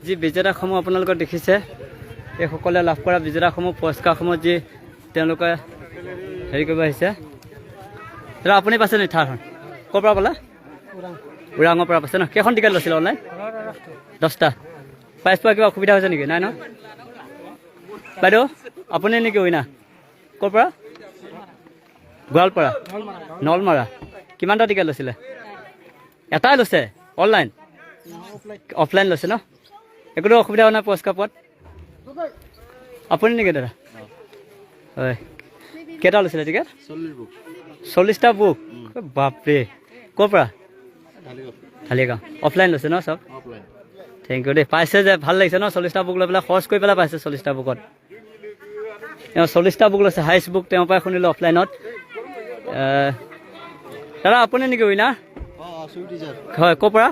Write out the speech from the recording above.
যি বিজেতাসমূহ আপোনালোকে দেখিছে এই সকলে লাভ কৰা বিজেতাসমূহ পুৰস্কাৰসমূহ যি তেওঁলোকে হেৰি কৰিব আহিছে দাদা আপুনি পাইছে নি থাৰখন ক'ৰ পৰা পালে ওৰাঙৰ পৰা পাইছে ন কেইখন টিকেট লৈছিলে অনলাইন 10টা প্ৰাইজ পোৱা কিবা অসুবিধা হৈছে নেকি নাই ন বাইদেউ আপুনি নেকি উইনা ক'ৰ পৰা গোৱালপাৰা নলমাৰা কিমানটা টিকেট লৈছিলে এটাই লৈছে অনলাইন অফলাইন লৈছে ন একোতো অসুবিধা হোৱা নাই পুৰস্কাৰ পোৱাত আপুনি নেকি দাদা হয় কেইটা লৈছিলে টিকেট 40টা বুক বাপৰে ক'ৰ পৰা ঢালিগাঁও অফলাইন লৈছে ন চব থেংক ইউ দেই পাইছে যে ভাল লাগিছে ন 40টা বুক লৈ পেলাই খৰচ কৰি পেলাই পাইছে 40টা বুকত 40টা বুক লৈছে হাইষ্ট বুক তেওঁৰ পৰাই শুনিলোঁ অফলাইনত দাদা আপুনি নেকি উইনাৰ হয় ক'ৰ পৰা